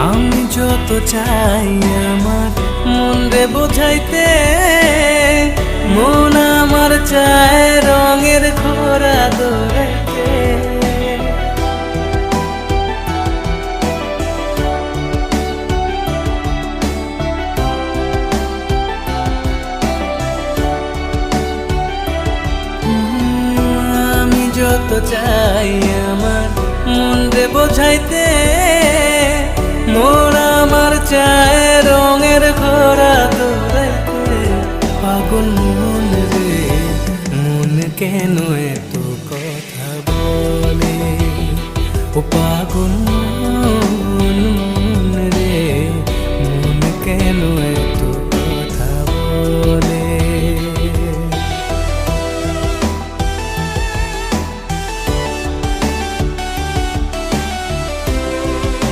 আমি যত চাই আমার মন রে বোঝাইতে, মন আমার চায় রঙের ঘোড়া দৌড়াইতে। আমি যত চাই আমার মন রে বোঝাইতে, মন আমার চায় রঙের ঘোড়া দৌড়াইতে। পাগল মন রে, মন কেন এত